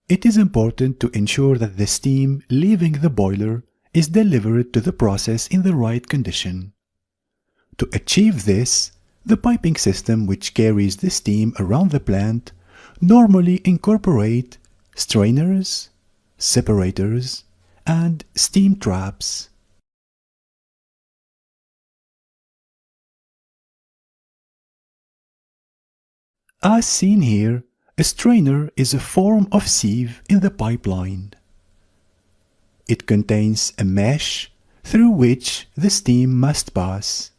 It is important to ensure that the steam leaving the boiler is delivered to the process in the right condition. To achieve this, the piping system which carries the steam around the plant normally incorporate strainers, separators, and steam traps. As seen here, a strainer is a form of sieve in the pipeline. It contains a mesh through which the steam must pass.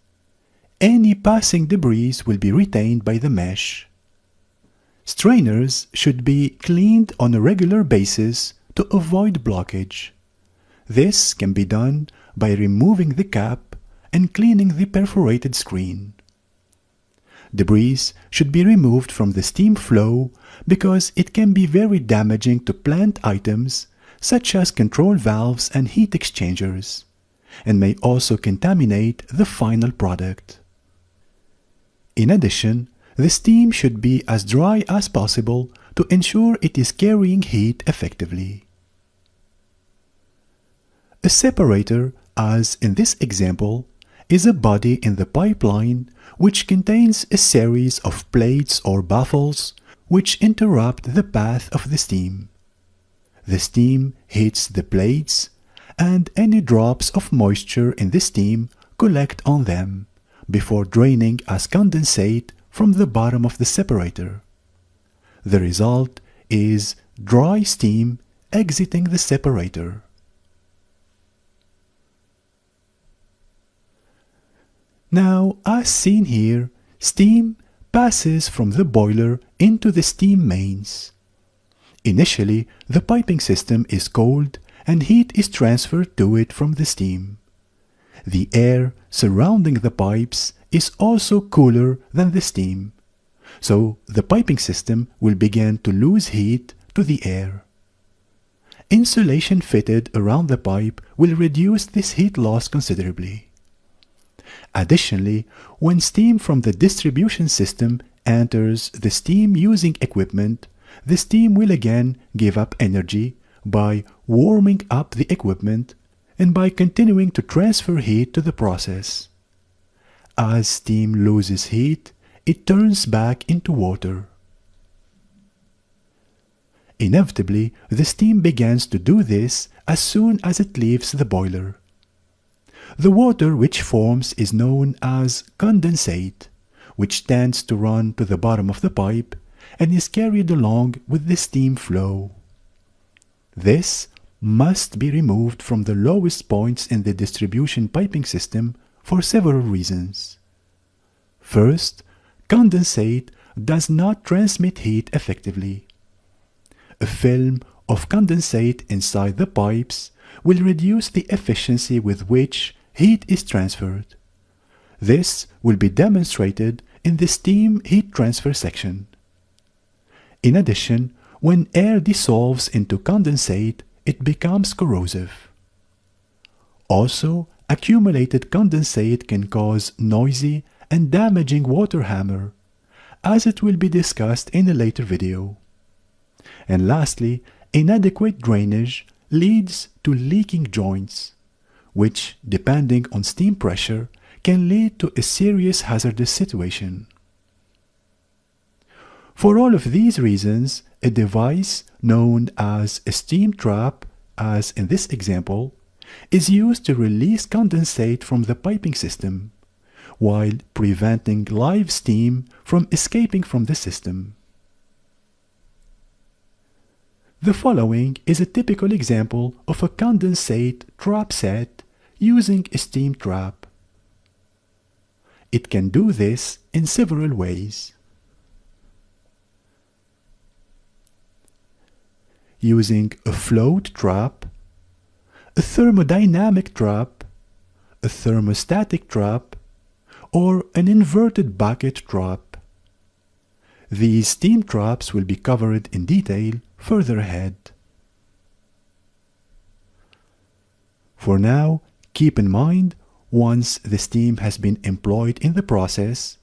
Any passing debris will be retained by the mesh. Strainers should be cleaned on a regular basis to avoid blockage. This can be done by removing the cap and cleaning the perforated screen. Debris should be removed from the steam flow because it can be very damaging to plant items such as control valves and heat exchangers, and may also contaminate the final product. In addition, the steam should be as dry as possible to ensure it is carrying heat effectively. A separator, as in this example, is a body in the pipeline which contains a series of plates or baffles which interrupt the path of the steam. The steam hits the plates, and any drops of moisture in the steam collect on them before draining as condensate from the bottom of the separator. The result is dry steam exiting the separator. Now, as seen here, steam passes from the boiler into the steam mains. Initially, the piping system is cold and heat is transferred to it from the steam. The air surrounding the pipes is also cooler than the steam, so the piping system will begin to lose heat to the air. Insulation fitted around the pipe will reduce this heat loss considerably. Additionally, when steam from the distribution system enters the steam-using equipment, the steam will again give up energy by warming up the equipment and by continuing to transfer heat to the process. As steam loses heat, it turns back into water. Inevitably, the steam begins to do this as soon as it leaves the boiler. The water which forms is known as condensate, which tends to run to the bottom of the pipe and is carried along with the steam flow. This must be removed from the lowest points in the distribution piping system for several reasons. First, condensate does not transmit heat effectively. A film of condensate inside the pipes will reduce the efficiency with which heat is transferred. This will be demonstrated in the steam heat transfer section. In addition, when air dissolves into condensate, it becomes corrosive. Also, accumulated condensate can cause noisy and damaging water hammer, as it will be discussed in a later video. And lastly, inadequate drainage leads to leaking joints, which, depending on steam pressure, can lead to a serious hazardous situation. For all of these reasons, a device known as a steam trap, as in this example, is used to release condensate from the piping system, while preventing live steam from escaping from the system. The following is a typical example of a condensate trap set using a steam trap. It can do this in several ways. Using a float trap, a thermodynamic trap, a thermostatic trap, or an inverted bucket trap. These steam traps will be covered in detail further ahead. For now, keep in mind, once the steam has been employed in the process,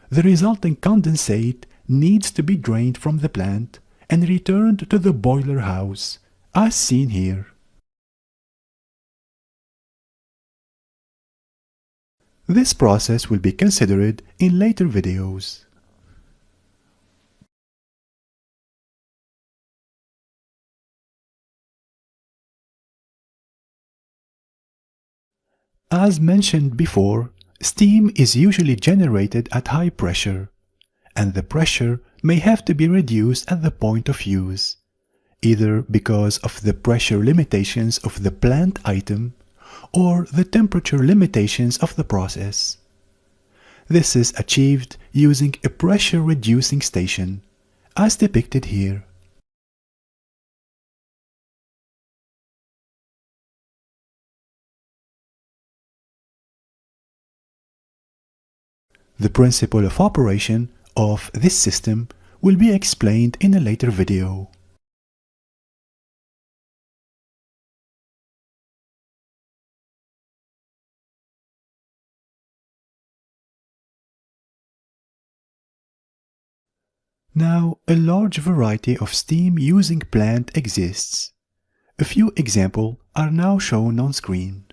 the resulting condensate needs to be drained from the plant and returned to the boiler house, as seen here. This process will be considered in later videos. As mentioned before, steam is usually generated at high pressure, and the pressure may have to be reduced at the point of use, either because of the pressure limitations of the plant item or the temperature limitations of the process. This is achieved using a pressure reducing station, as depicted here. The principle of operation of this system will be explained in a later video. Now, a large variety of steam-using plant exists. A few examples are now shown on screen.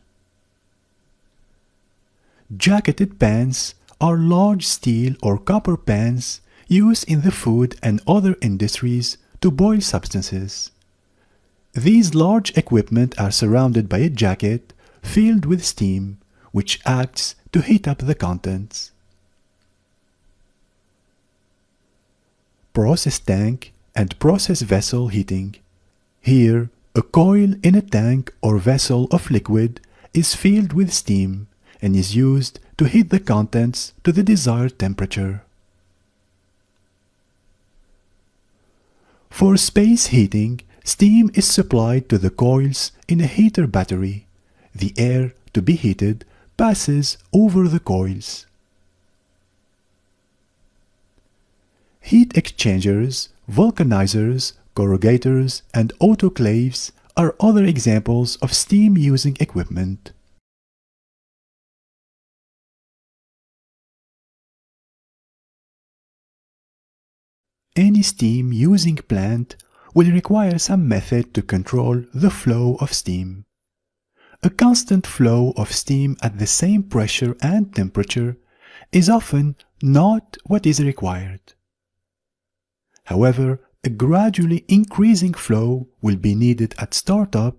Jacketed pans are large steel or copper pans used in the food and other industries to boil substances. These large equipment are surrounded by a jacket filled with steam, which acts to heat up the contents. Process tank and process vessel heating. Here, a coil in a tank or vessel of liquid is filled with steam and is used to heat the contents to the desired temperature. For space heating, steam is supplied to the coils in a heater battery. The air to be heated passes over the coils. Heat exchangers, vulcanizers, corrugators, and autoclaves are other examples of steam-using equipment. Any steam-using plant will require some method to control the flow of steam. A constant flow of steam at the same pressure and temperature is often not what is required. However, a gradually increasing flow will be needed at startup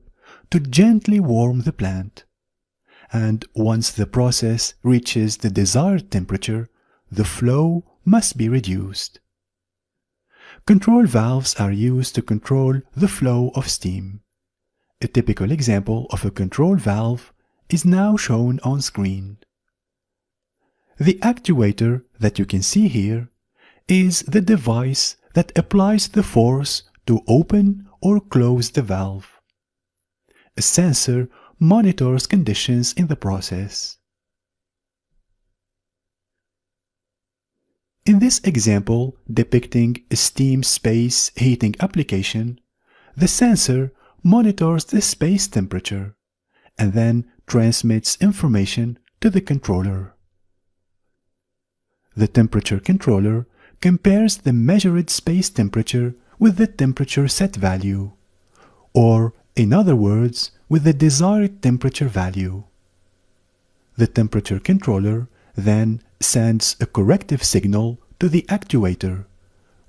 to gently warm the plant. And once the process reaches the desired temperature, the flow must be reduced. Control valves are used to control the flow of steam. A typical example of a control valve is now shown on screen. The actuator that you can see here is the device that applies the force to open or close the valve. A sensor monitors conditions in the process. In this example depicting a steam space heating application, the sensor monitors the space temperature and then transmits information to the controller. The temperature controller compares the measured space temperature with the temperature set value, or in other words, with the desired temperature value. The temperature controller then sends a corrective signal to the actuator,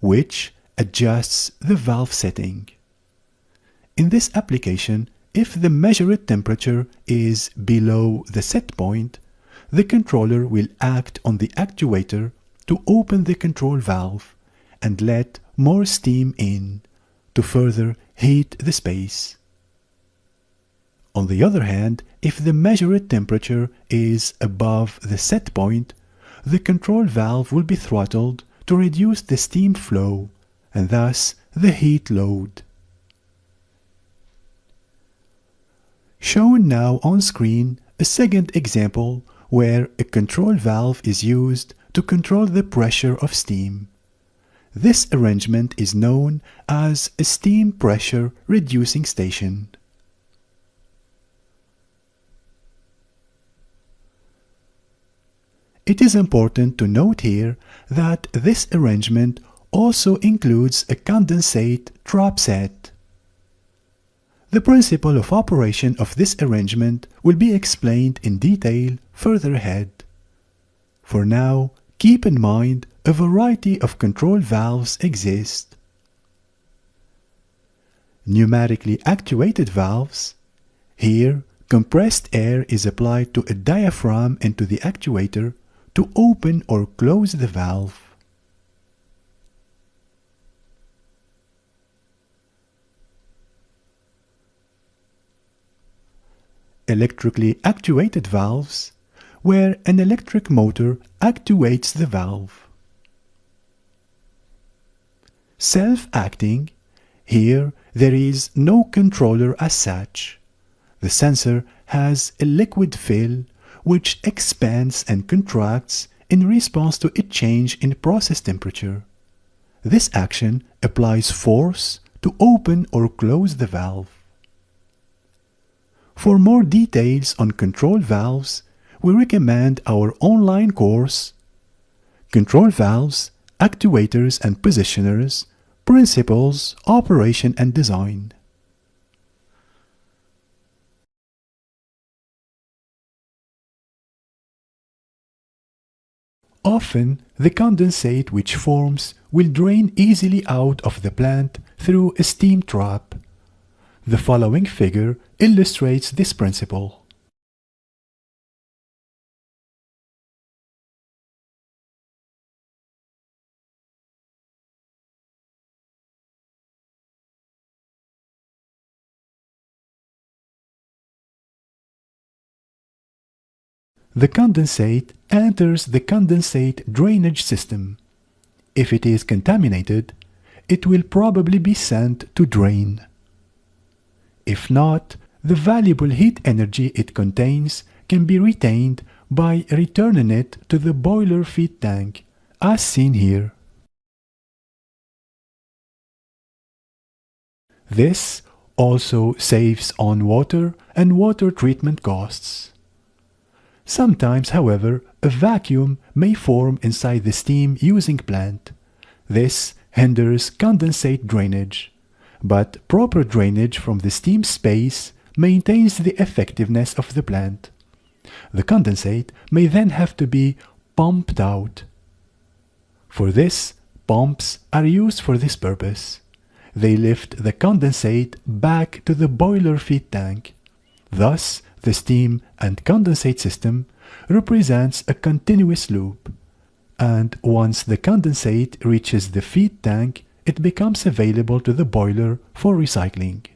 which adjusts the valve setting. In this application, if the measured temperature is below the set point, the controller will act on the actuator to open the control valve and let more steam in to further heat the space. On the other hand, if the measured temperature is above the set point, the control valve will be throttled to reduce the steam flow and thus the heat load. Shown now on screen a second example where a control valve is used to control the pressure of steam. This arrangement is known as a steam pressure reducing station. It is important to note here that this arrangement also includes a condensate trap set. The principle of operation of this arrangement will be explained in detail further ahead. For now, keep in mind a variety of control valves exist. Pneumatically actuated valves. Here, compressed air is applied to a diaphragm into the actuator to open or close the valve. Electrically actuated valves, where an electric motor actuates the valve. Self-acting, here there is no controller as such. The sensor has a liquid fill which expands and contracts in response to a change in process temperature. This action applies force to open or close the valve. For more details on control valves, we recommend our online course, Control Valves, Actuators and Positioners, Principles, Operation and Design. Often, the condensate which forms will drain easily out of the plant through a steam trap. The following figure illustrates this principle. The condensate enters the condensate drainage system. If it is contaminated, it will probably be sent to drain. If not, the valuable heat energy it contains can be retained by returning it to the boiler feed tank, as seen here. This also saves on water and water treatment costs. Sometimes, however, a vacuum may form inside the steam using plant. This hinders condensate drainage, but proper drainage from the steam space maintains the effectiveness of the plant. The condensate may then have to be pumped out. For this, pumps are used for this purpose. They lift the condensate back to the boiler feed tank. Thus, the steam and condensate system represents a continuous loop, and once the condensate reaches the feed tank, it becomes available to the boiler for recycling.